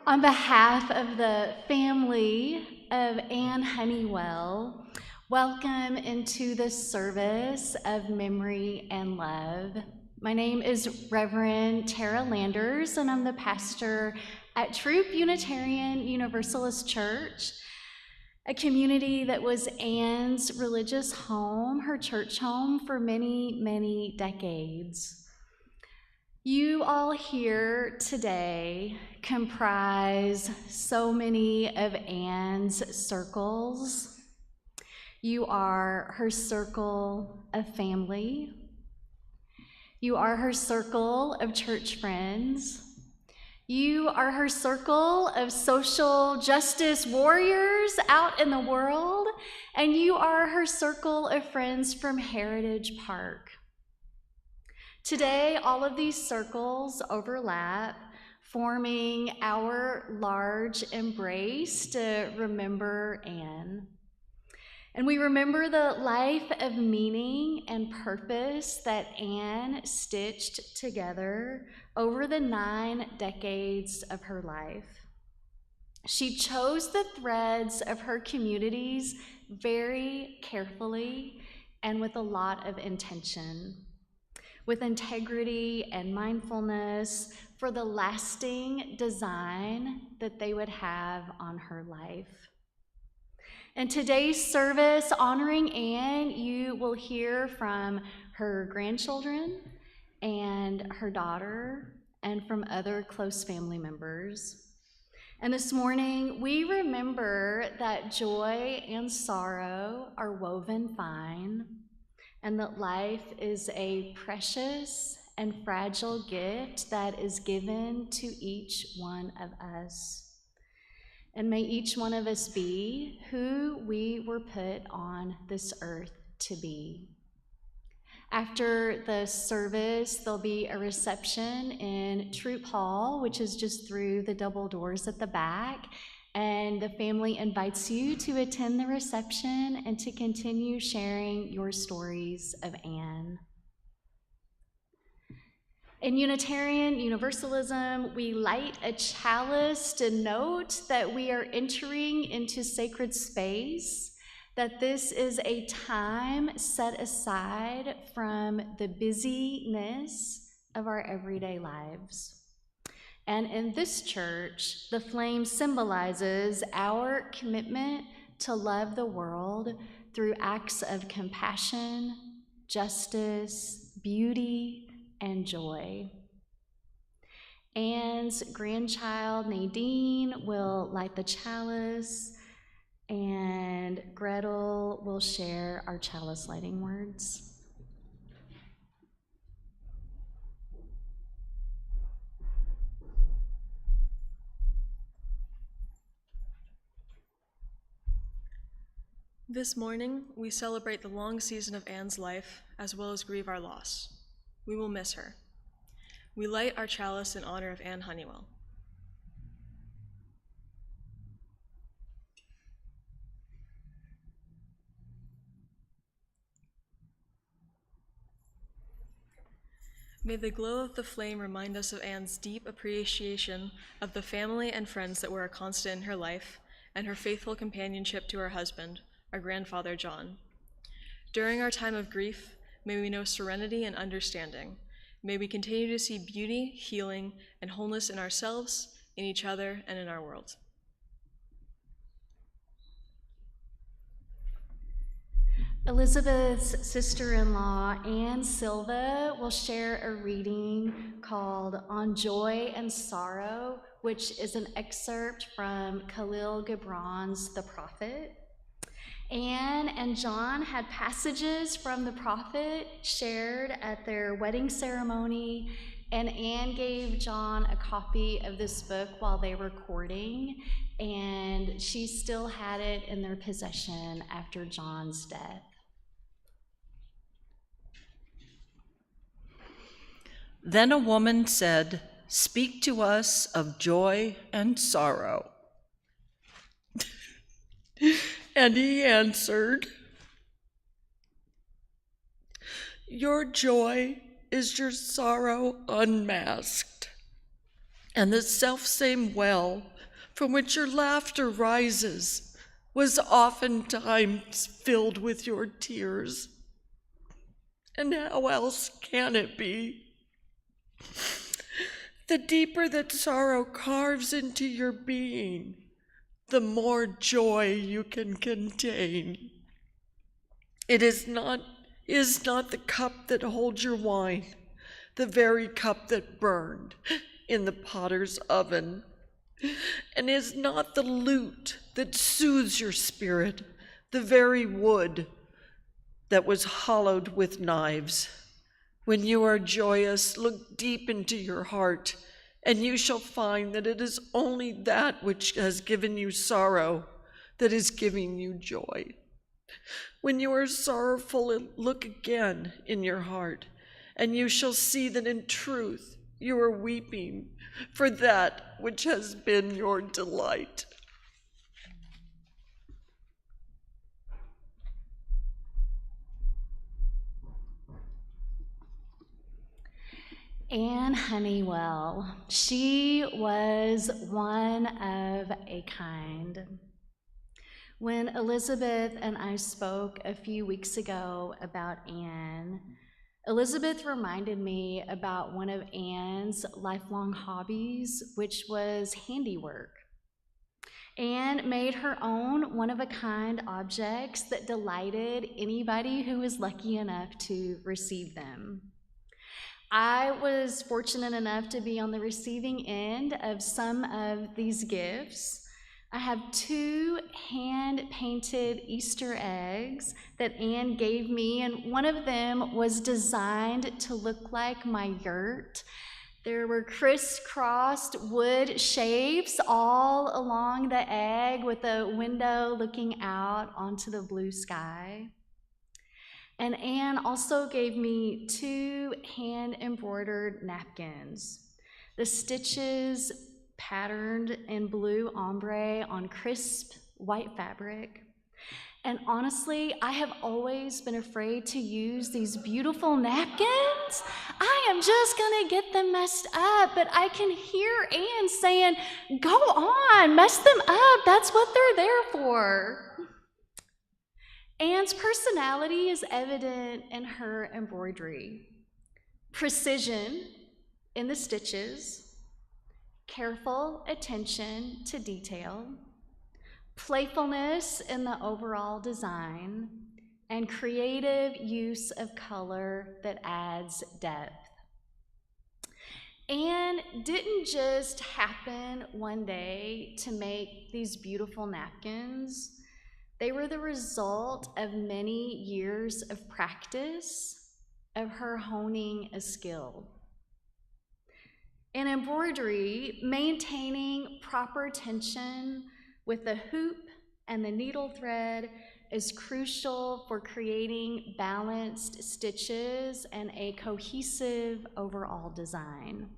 On behalf of the family of Anne Honeywell, welcome into the service of memory and love. My name is Reverend Tara Landers, and I'm the pastor at Troop Unitarian Universalist Church, a community that was Anne's religious home, her church home, for many, many decades. You all here today comprise so many of Anne's circles. You are her circle of family. You are her circle of church friends. You are her circle of social justice warriors out in the world. And you are her circle of friends from Heritage Park. Today, all of these circles overlap, forming our large embrace to remember Anne. And we remember the life of meaning and purpose that Anne stitched together over the 9 decades of her life. She chose the threads of her communities very carefully and with a lot of intention, with integrity and mindfulness for the lasting design that they would have on her life. In today's service honoring Anne, you will hear from her grandchildren and her daughter and from other close family members. And this morning, we remember that joy and sorrow are woven fine, and that life is a precious and fragile gift that is given to each one of us. And may each one of us be who we were put on this earth to be. After the service, there'll be a reception in Troop Hall, which is just through the double doors at the back. And the family invites you to attend the reception and to continue sharing your stories of Anne. In Unitarian Universalism, we light a chalice to note that we are entering into sacred space, that this is a time set aside from the busyness of our everyday lives. And in this church, the flame symbolizes our commitment to love the world through acts of compassion, justice, beauty, and joy. Anne's grandchild, Nadine, will light the chalice, and Gretel will share our chalice lighting words. This morning, we celebrate the long season of Anne's life, as well as grieve our loss. We will miss her. We light our chalice in honor of Anne Honeywell. May the glow of the flame remind us of Anne's deep appreciation of the family and friends that were a constant in her life, and her faithful companionship to her husband, our grandfather John. During our time of grief, may we know serenity and understanding. May we continue to see beauty, healing, and wholeness in ourselves, in each other, and in our world. Elizabeth's sister-in-law, Anne Silva, will share a reading called On Joy and Sorrow, which is an excerpt from Khalil Gibran's The Prophet. Anne and John had passages from the prophet shared at their wedding ceremony, and Anne gave John a copy of this book while they were courting, and she still had it in their possession after John's death. Then a woman said, "Speak to us of joy and sorrow." And he answered, "Your joy is your sorrow unmasked, and the selfsame well from which your laughter rises was oftentimes filled with your tears. And how else can it be? The deeper that sorrow carves into your being, the more joy you can contain. It is not the cup that holds your wine, the very cup that burned in the potter's oven, and is not the lute that soothes your spirit, the very wood that was hollowed with knives. When you are joyous, look deep into your heart, and you shall find that it is only that which has given you sorrow that is giving you joy. When you are sorrowful, look again in your heart, and you shall see that in truth you are weeping for that which has been your delight. Anne Honeywell, she was one of a kind. When Elizabeth and I spoke a few weeks ago about Anne, Elizabeth reminded me about one of Anne's lifelong hobbies, which was handiwork. Anne made her own one-of-a-kind objects that delighted anybody who was lucky enough to receive them. I was fortunate enough to be on the receiving end of some of these gifts. I have 2 hand-painted Easter eggs that Anne gave me, and one of them was designed to look like my yurt. There were crisscrossed wood shapes all along the egg with a window looking out onto the blue sky. And Anne also gave me 2 hand-embroidered napkins. The stitches patterned in blue ombre on crisp white fabric. And honestly, I have always been afraid to use these beautiful napkins. I am just gonna get them messed up, but I can hear Anne saying, "Go on, mess them up, that's what they're there for." Anne's personality is evident in her embroidery. Precision in the stitches, careful attention to detail, playfulness in the overall design, and creative use of color that adds depth. Anne didn't just happen one day to make these beautiful napkins. They were the result of many years of practice, of her honing a skill. In embroidery, maintaining proper tension with the hoop and the needle thread is crucial for creating balanced stitches and a cohesive overall design.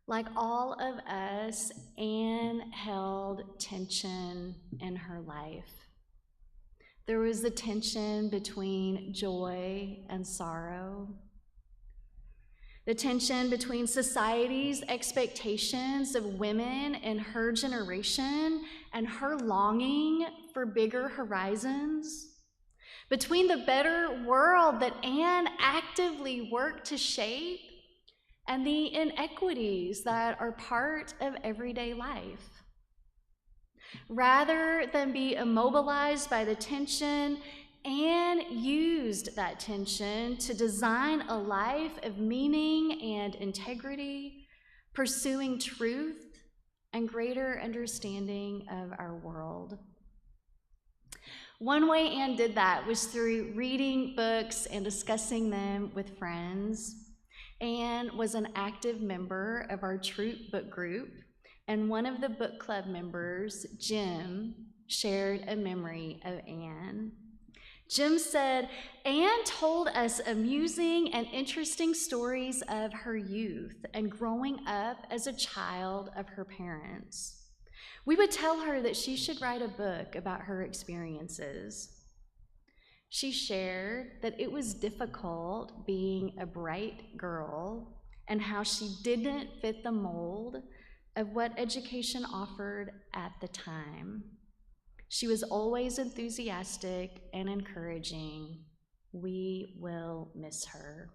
Like all of us, Anne held tension in her life. There was the tension between joy and sorrow, the tension between society's expectations of women in her generation and her longing for bigger horizons, between the better world that Anne actively worked to shape and the inequities that are part of everyday life. Rather than be immobilized by the tension, Anne used that tension to design a life of meaning and integrity, pursuing truth and greater understanding of our world. One way Anne did that was through reading books and discussing them with friends. Anne was an active member of our troop book group, and one of the book club members, Jim, shared a memory of Anne. Jim said, "Anne told us amusing and interesting stories of her youth and growing up as a child of her parents. We would tell her that she should write a book about her experiences. She shared that it was difficult being a bright girl and how she didn't fit the mold of what education offered at the time. She was always enthusiastic and encouraging. We will miss her.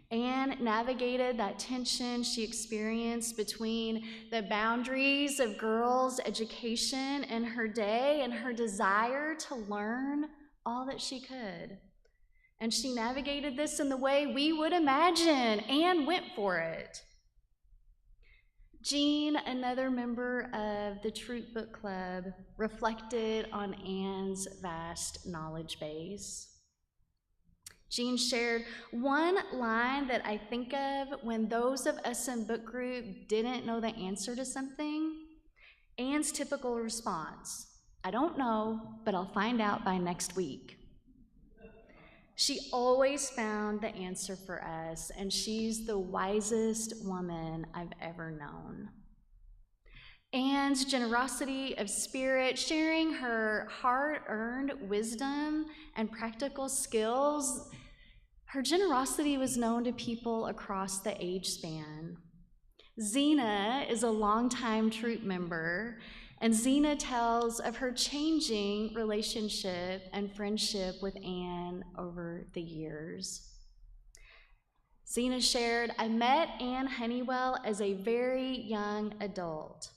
Anne navigated that tension she experienced between the boundaries of girls' education in her day and her desire to learn all that she could. And she navigated this in the way we would imagine. Anne went for it. Jean, another member of the Troop Book Club, reflected on Anne's vast knowledge base. Jean shared one line that I think of when those of us in book group didn't know the answer to something. Anne's typical response, "I don't know, but I'll find out by next week." She always found the answer for us, and she's the wisest woman I've ever known. Anne's generosity of spirit, sharing her hard-earned wisdom and practical skills, her generosity was known to people across the age span. Zena is a longtime troop member, and Zena tells of her changing relationship and friendship with Anne over the years. Zena shared, "I met Anne Honeywell as a very young adult.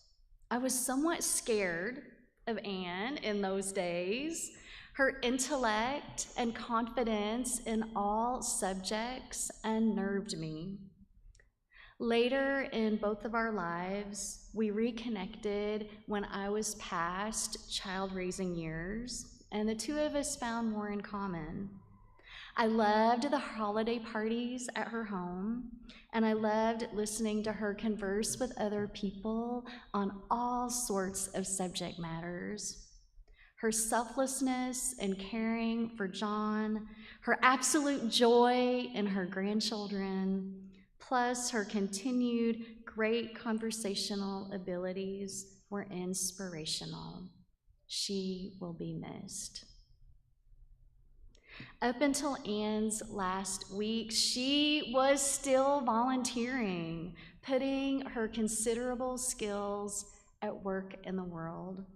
I was somewhat scared of Anne in those days. Her intellect and confidence in all subjects unnerved me. Later in both of our lives, we reconnected when I was past child-raising years, and the two of us found more in common. I loved the holiday parties at her home, and I loved listening to her converse with other people on all sorts of subject matters. Her selflessness and caring for John, her absolute joy in her grandchildren, plus her continued great conversational abilities were inspirational. She will be missed." Up until Anne's last week, she was still volunteering, putting her considerable skills at work in the world.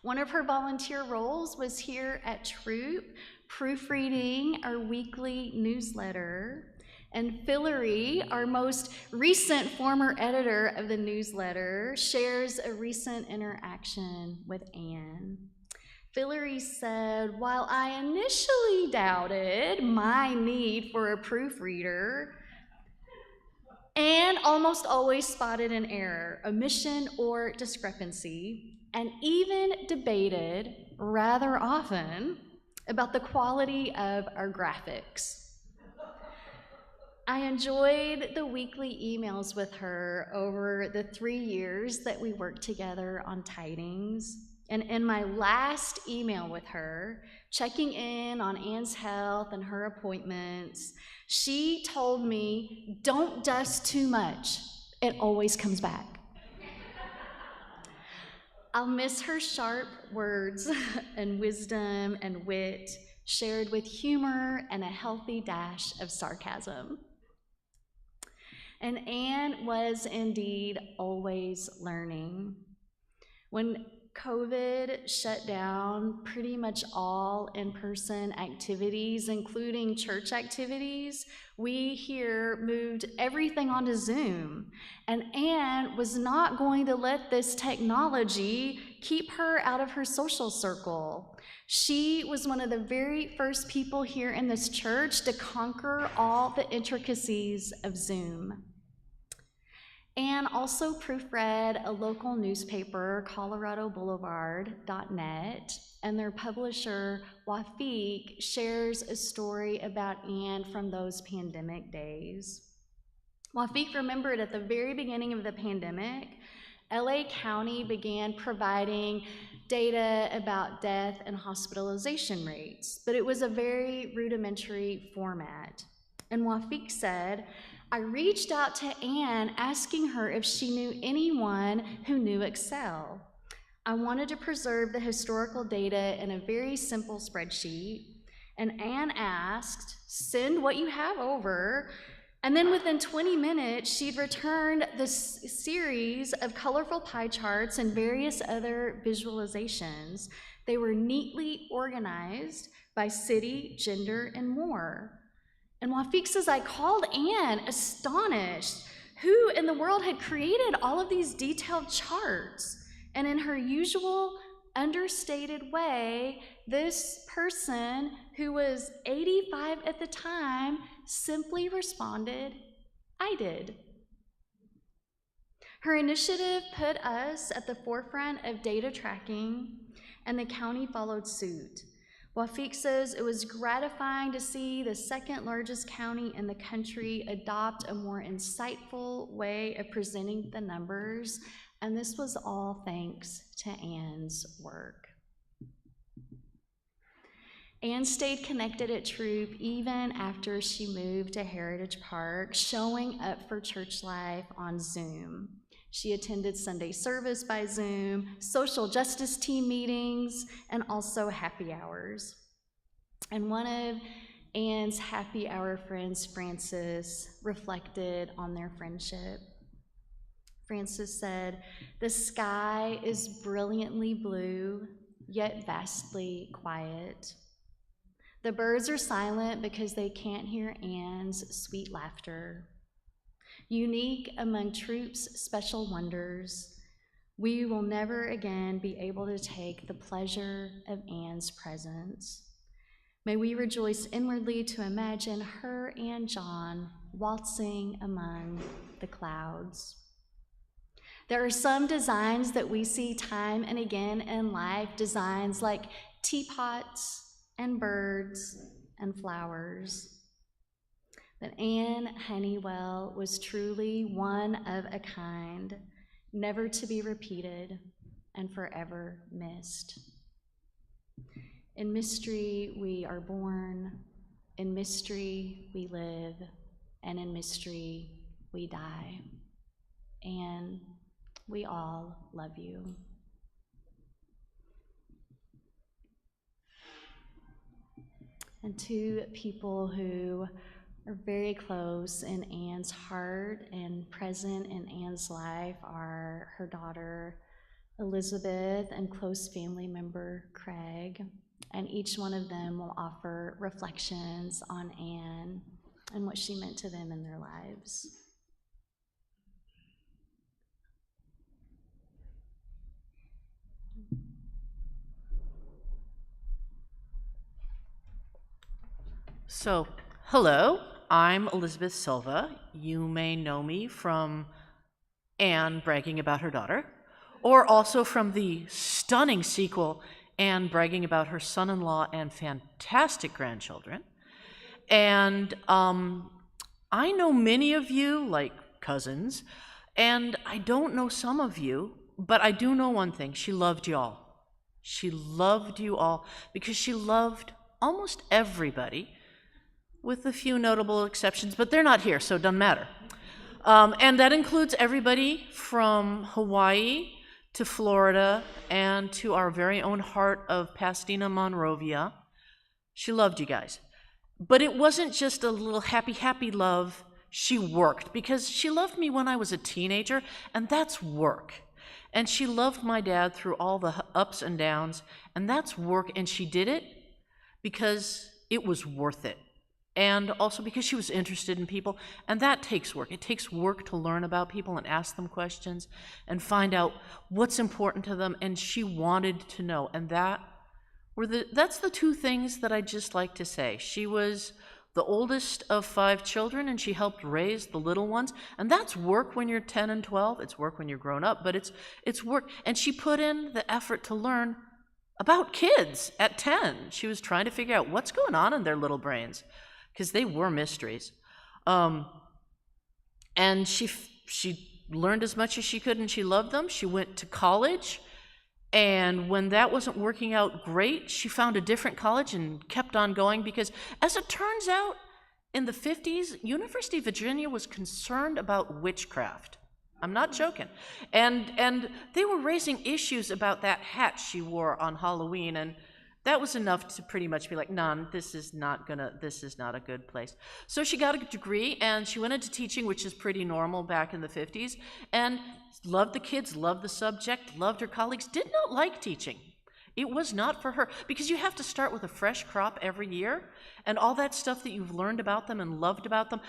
One of her volunteer roles was here at Troop, proofreading our weekly newsletter. And Fillory, our most recent former editor of the newsletter, shares a recent interaction with Anne. Fillory said, "While I initially doubted my need for a proofreader, Anne almost always spotted an error, omission, or discrepancy, and even debated rather often about the quality of our graphics." I enjoyed the weekly emails with her over the 3 years that we worked together on Tidings. And in my last email with her, checking in on Anne's health and her appointments, she told me, "Don't dust too much. It always comes back." I'll miss her sharp words and wisdom and wit, shared with humor and a healthy dash of sarcasm. And Anne was indeed always learning. When COVID shut down pretty much all in-person activities, including church activities, we here moved everything onto Zoom. And Anne was not going to let this technology keep her out of her social circle. She was one of the very first people here in this church to conquer all the intricacies of Zoom. Anne also proofread a local newspaper, coloradoboulevard.net, and their publisher, Wafik, shares a story about Anne from those pandemic days. Wafik remembered at the very beginning of the pandemic, LA County began providing data about death and hospitalization rates, but it was a very rudimentary format. And Wafik said, "I reached out to Anne asking her if she knew anyone who knew Excel. I wanted to preserve the historical data in a very simple spreadsheet, and Anne asked, 'Send what you have over.' And then within 20 minutes, she'd returned this series of colorful pie charts and various other visualizations. They were neatly organized by city, gender, and more. And Wafik says, I called Anne, astonished. Who in the world had created all of these detailed charts? And in her usual understated way, this person, who was 85 at the time, simply responded, I did. Her initiative put us at the forefront of data tracking, and the county followed suit. Wafik says it was gratifying to see the second largest county in the country adopt a more insightful way of presenting the numbers, and this was all thanks to Anne's work. Anne stayed connected at Troop even after she moved to Heritage Park, showing up for church life on Zoom. She attended Sunday service by Zoom, social justice team meetings, and also happy hours. And one of Anne's happy hour friends, Frances, reflected on their friendship. Frances said, "The sky is brilliantly blue, yet vastly quiet. The birds are silent because they can't hear Anne's sweet laughter. Unique among Troop's special wonders, we will never again be able to take the pleasure of Anne's presence. May we rejoice inwardly to imagine her and John waltzing among the clouds." There are some designs that we see time and again in life, designs like teapots and birds and flowers. But Anne Honeywell was truly one of a kind, never to be repeated and forever missed. In mystery we are born, in mystery we live, and in mystery we die. And we all love you. And two people who are very close in Anne's heart and present in Anne's life are her daughter Elizabeth and close family member Craig. And each one of them will offer reflections on Anne and what she meant to them in their lives. So, hello, I'm Elizabeth Silva. You may know me from Anne bragging about her daughter, or also from the stunning sequel, Anne bragging about her son-in-law and fantastic grandchildren. And I know many of you, like cousins, and I don't know some of you, but I do know one thing: she loved you all. She loved you all because she loved almost everybody, with a few notable exceptions, but they're not here, so it doesn't matter. And that includes everybody from Hawaii to Florida and to our very own heart of Pasadena, Monrovia. She loved you guys. But it wasn't just a little happy, happy love. She worked, because she loved me when I was a teenager, and that's work. And she loved my dad through all the ups and downs, and that's work, and she did it because it was worth it. And also because she was interested in people, and that takes work. It takes work to learn about people and ask them questions and find out what's important to them, and she wanted to know. And that's the two things that I just like to say. She was the oldest of 5 children, and she helped raise the little ones, and that's work when you're 10 and 12. It's work when you're grown up, but it's work. And she put in the effort to learn about kids at 10. She was trying to figure out what's going on in their little brains, because they were mysteries. And she learned as much as she could, and she loved them. She went to college, and when that wasn't working out great, she found a different college and kept on going, because as it turns out, in the 50s, University of Virginia was concerned about witchcraft. I'm not joking. And they were raising issues about that hat she wore on Halloween, and that was enough to pretty much be like, nah, this is not a good place. So she got a degree and she went into teaching, which is pretty normal back in the 50s, and loved the kids, loved the subject, loved her colleagues, did not like teaching. It was not for her, because you have to start with a fresh crop every year, and all that stuff that you've learned about them and loved about them,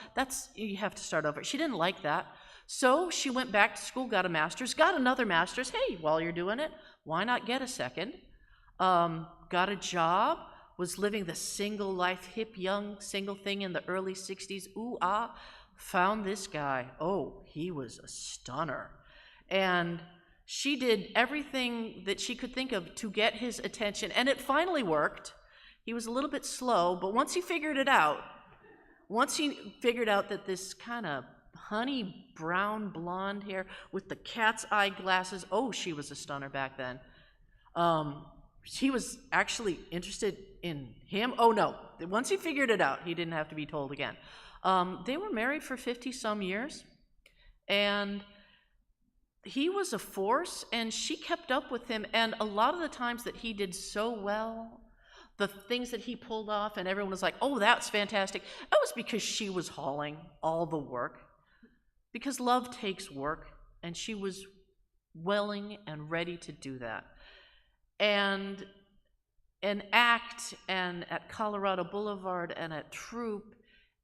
you have to start over. She didn't like that. So she went back to school, got a master's, got another master's. Hey, while you're doing it, why not get a second? Got a job, was living the single life, hip, young, single thing in the early 60s. Ooh, ah, found this guy. Oh, he was a stunner. And she did everything that she could think of to get his attention, and it finally worked. He was a little bit slow, but once he figured out that this kind of honey brown blonde hair with the cat's eye glasses, oh, she was a stunner back then. She was actually interested in him. Oh no, once he figured it out, he didn't have to be told again. They were married for 50 some years, and he was a force, and she kept up with him, and a lot of the times that he did so well, the things that he pulled off, and everyone was like, oh, that's fantastic, that was because she was hauling all the work, because love takes work, and she was willing and ready to do that. And ACT, and at Colorado Boulevard, and at Troop,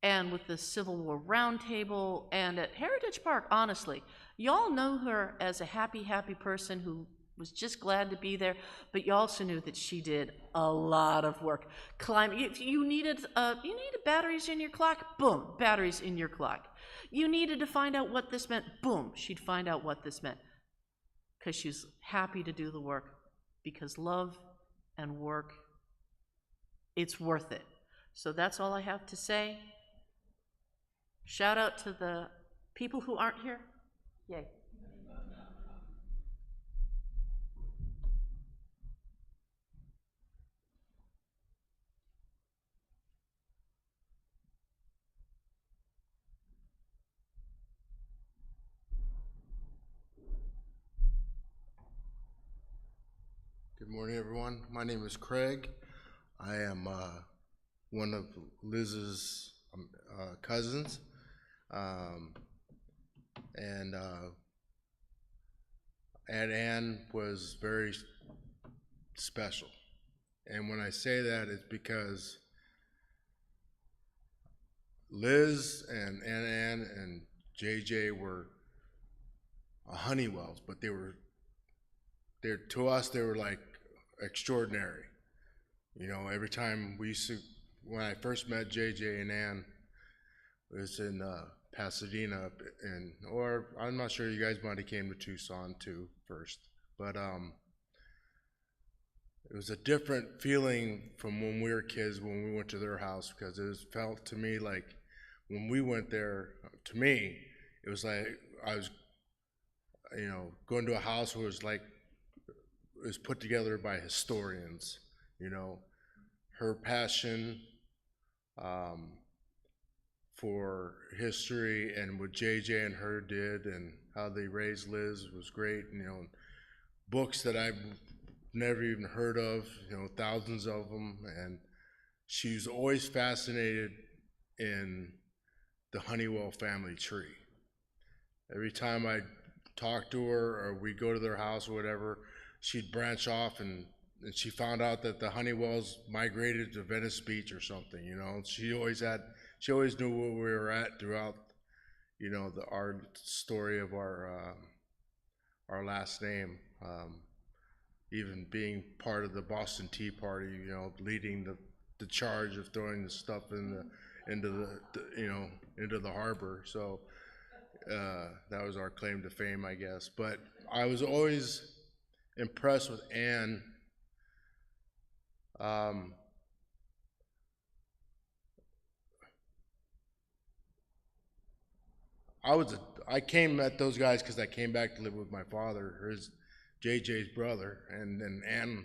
and with the Civil War Roundtable, and at Heritage Park, honestly, y'all know her as a happy, happy person who was just glad to be there, but you also knew that she did a lot of work. You needed batteries in your clock, boom, batteries in your clock. You needed to find out what this meant, boom, she'd find out what this meant, because she's happy to do the work, because love and work, it's worth it. So that's all I have to say. Shout out to the people who aren't here. Yay. Good morning, everyone. My name is Craig. I am one of Liz's cousins. And Aunt Ann was very special. And when I say that, it's because Liz and Aunt Ann and JJ were Honeywells, but to us, they were like extraordinary. You know, every time when I first met JJ and Ann, it was in Pasadena, or I'm not sure, you guys might have came to Tucson too first, but it was a different feeling from when we were kids when we went to their house, because it felt to me like when we went there, to me, it was like I was, going to a house where it was put together by historians. Her passion for history and what JJ and her did and how they raised Liz was great. Books that I've never even heard of, thousands of them. And she was always fascinated in the Honeywell family tree. Every time I talk to her or we go to their house or whatever, she'd branch off and she found out that the Honeywells migrated to Venice Beach or something. She always knew where we were at throughout, our story of our last name. Even being part of the Boston Tea Party, leading the charge of throwing the stuff into the harbor. So that was our claim to fame, I guess. But I was always impressed with Ann. I came at those guys because I came back to live with my father, JJ's brother, and then Ann,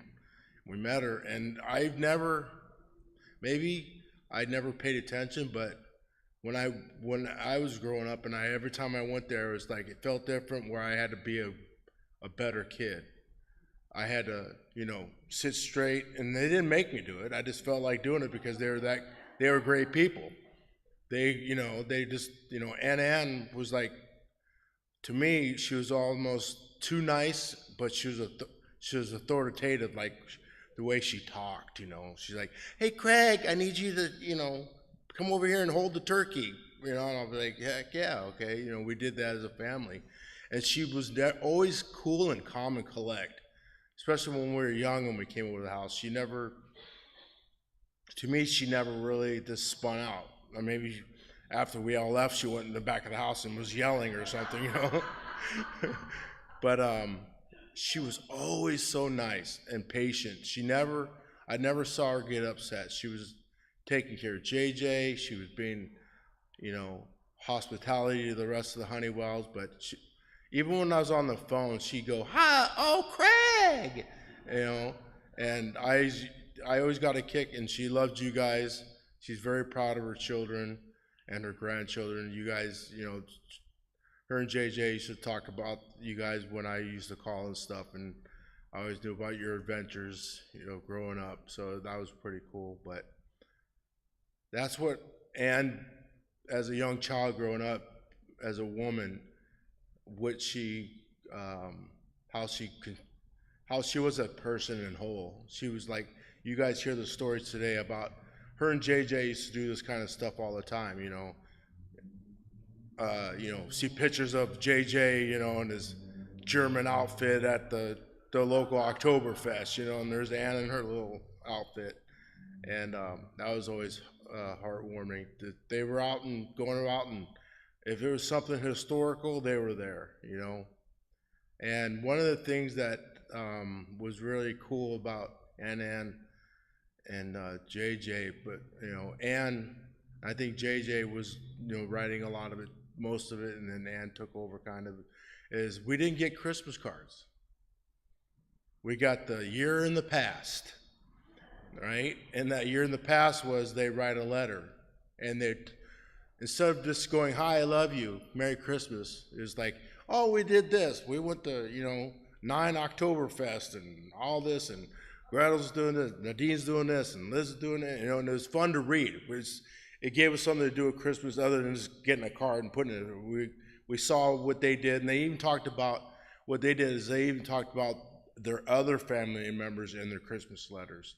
we met her, and I'd never paid attention, but when I was growing up, and every time I went there, it was like it felt different, where I had to be a better kid. I had to, sit straight, and they didn't make me do it. I just felt like doing it because they were great people. They just, Ann was like, to me, she was almost too nice, but she was authoritative, like the way she talked. She's like, "Hey, Craig, I need you to, come over here and hold the turkey." And I'll be like, "Heck yeah, okay." We did that as a family, and she was always cool and calm and collect, especially when we were young and we came over to the house. To me, she never really just spun out. Or maybe after we all left, she went in the back of the house and was yelling or something. But she was always so nice and patient. I never saw her get upset. She was taking care of JJ. She was being, hospitality to the rest of the Honeywells. But even when I was on the phone, she'd go, "Hi, oh, Craig," and I always got a kick, and she loved you guys. She's very proud of her children and her grandchildren. You guys, her and JJ used to talk about you guys when I used to call and stuff, and I always knew about your adventures, growing up. So that was pretty cool. But that's what, and as a young child growing up, as a woman, what how she was a person in whole. She was like, you guys hear the stories today about her and JJ used to do this kind of stuff all the time, see pictures of JJ, in his German outfit at the local Oktoberfest, and there's Anna in her little outfit, and that was always heartwarming. That they were out and going out, and if there was something historical, they were there, And one of the things that was really cool about Ann and JJ, but Ann, I think JJ was writing a lot of it, most of it, and then Ann took over kind of, is we didn't get Christmas cards. We got the year in the past, right? And that year in the past was they write a letter, and they, instead of just going, "Hi, I love you, Merry Christmas," is like, "Oh, we did this. We went to 9 Oktoberfest and all this, and Gretel's doing this, Nadine's doing this, and Liz is doing it," and it was fun to read. It gave us something to do at Christmas other than just getting a card and putting it. We saw what they did, and they even talked about what they did. Is they even talked about their other family members in their Christmas letters.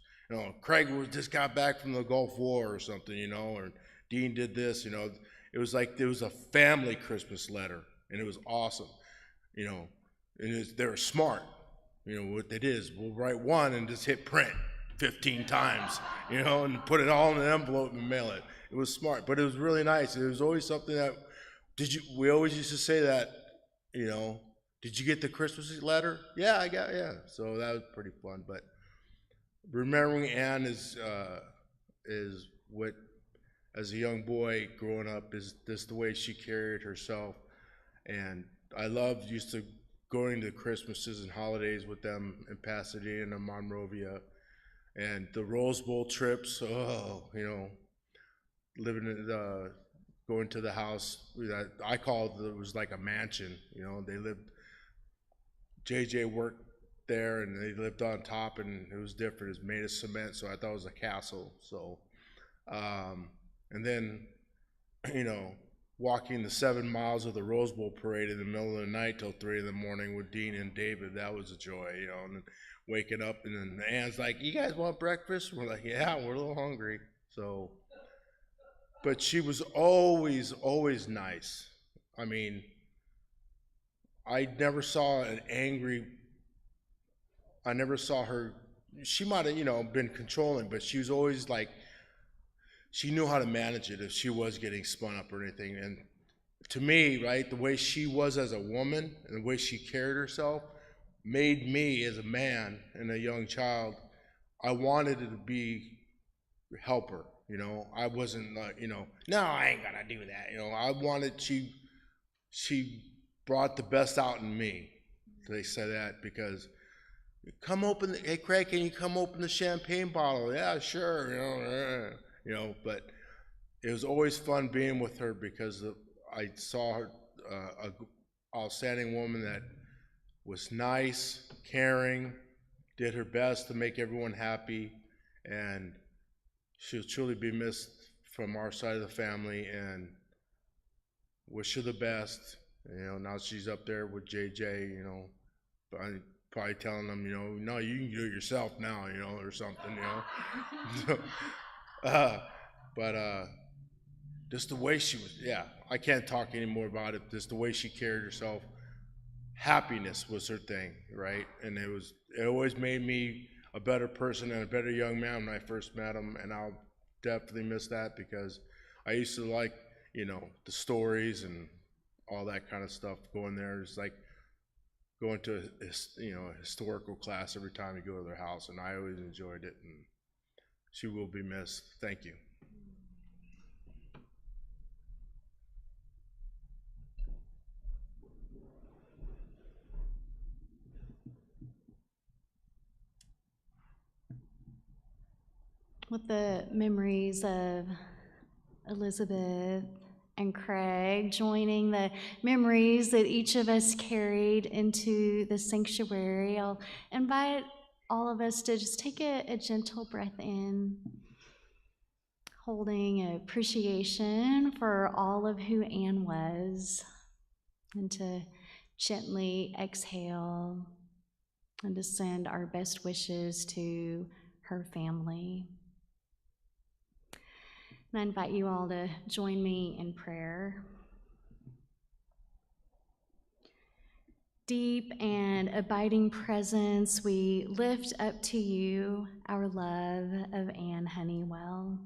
Craig just got back from the Gulf War or something, or Dean did this. It was like there was a family Christmas letter, and it was awesome. And they were smart. What they did is we'll write one and just hit print 15 times, and put it all in an envelope and mail it. It was smart, but it was really nice. It was always something that, we always used to say that, did you get the Christmas letter? Yeah, I got, yeah. So that was pretty fun. But remembering Ann is what, as a young boy growing up, is just the way she carried herself. And I used to going to Christmases and holidays with them in Pasadena and Monrovia, and the Rose Bowl trips. Living in going to the house that I called, it was like a mansion. They lived. JJ worked there, and they lived on top, and it was different. It was made of cement, so I thought it was a castle. So, and then, walking the 7 miles of the Rose Bowl parade in the middle of the night till 3 in the morning with Dean and David, that was a joy, and then waking up, and then Ann's like, "You guys want breakfast?" We're like, "Yeah, we're a little hungry." So, but she was always, always nice. I mean, I never saw her, she might have, been controlling, but she was always like, she knew how to manage it if she was getting spun up or anything. And to me, right, the way she was as a woman and the way she carried herself made me, as a man and a young child, I wanted to help her. I wasn't like, no, I ain't gonna do that. I wanted, she brought the best out in me. They say that because, hey Craig, can you come open the champagne bottle? Yeah, sure. But it was always fun being with her because I saw her, a outstanding woman that was nice, caring, did her best to make everyone happy, and she'll truly be missed from our side of the family, and wish her the best. You know, now she's up there with JJ, you know, probably telling them, you know, no, you can do it yourself now, you know, or something, you know. But just the way she was, yeah, I can't talk anymore about it. Just the way she carried herself. Happiness was her thing, right? And it always made me a better person and a better young man when I first met him, and I'll definitely miss that, because I used to like, you know, the stories and all that kind of stuff. Going there, it's like going to a historical class every time you go to their house, and I always enjoyed it, and she will be missed. Thank you. With the memories of Elizabeth and Craig joining the memories that each of us carried into the sanctuary, I'll invite all of us to just take a gentle breath in, holding appreciation for all of who Anne was, and to gently exhale and to send our best wishes to her family. And I invite you all to join me in prayer. Deep and abiding presence, we lift up to you our love of Anne Honeywell.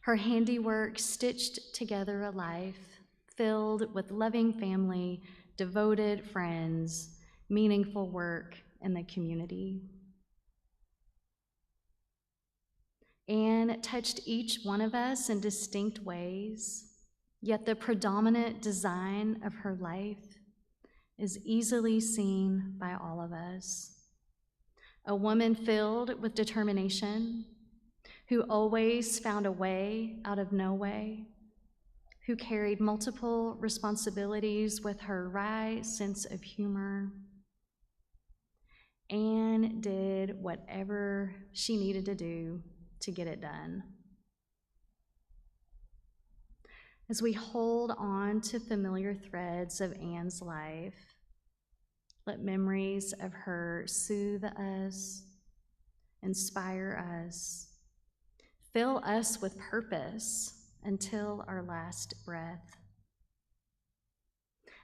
Her handiwork stitched together a life filled with loving family, devoted friends, meaningful work in the community. Anne touched each one of us in distinct ways, yet the predominant design of her life is easily seen by all of us. A woman filled with determination, who always found a way out of no way, who carried multiple responsibilities with her wry sense of humor. Anne did whatever she needed to do to get it done. As we hold on to familiar threads of Anne's life, let memories of her soothe us, inspire us, fill us with purpose until our last breath.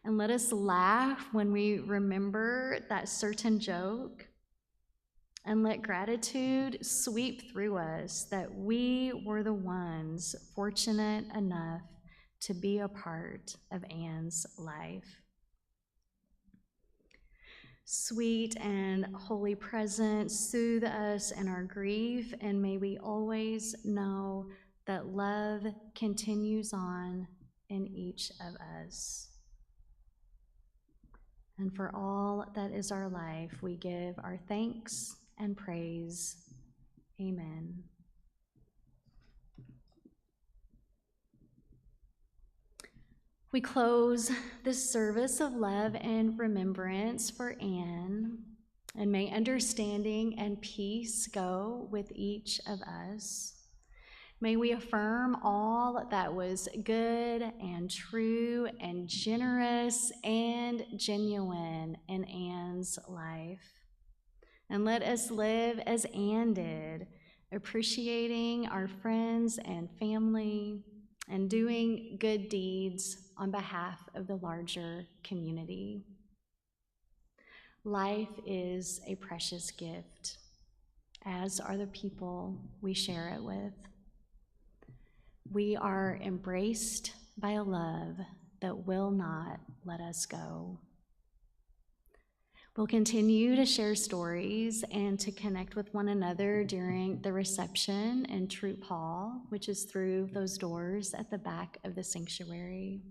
And let us laugh when we remember that certain joke, and let gratitude sweep through us that we were the ones fortunate enough to be a part of Anne's life. Sweet and holy presence, soothe us in our grief, and may we always know that love continues on in each of us. And for all that is our life, we give our thanks and praise. Amen. We close this service of love and remembrance for Anne, and may understanding and peace go with each of us. May we affirm all that was good and true and generous and genuine in Anne's life. And let us live as Anne did, appreciating our friends and family and doing good deeds on behalf of the larger community. Life is a precious gift, as are the people we share it with. We are embraced by a love that will not let us go. We'll continue to share stories and to connect with one another during the reception in Troop Hall, which is through those doors at the back of the sanctuary.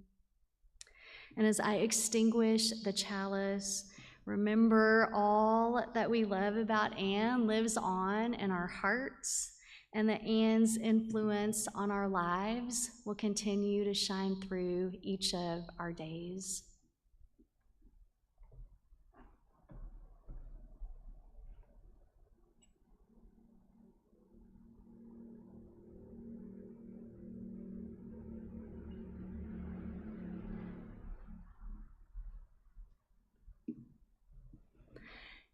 And as I extinguish the chalice, remember all that we love about Anne lives on in our hearts, and that Anne's influence on our lives will continue to shine through each of our days.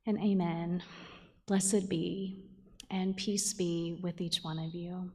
and amen. Blessed be, and peace be with each one of you.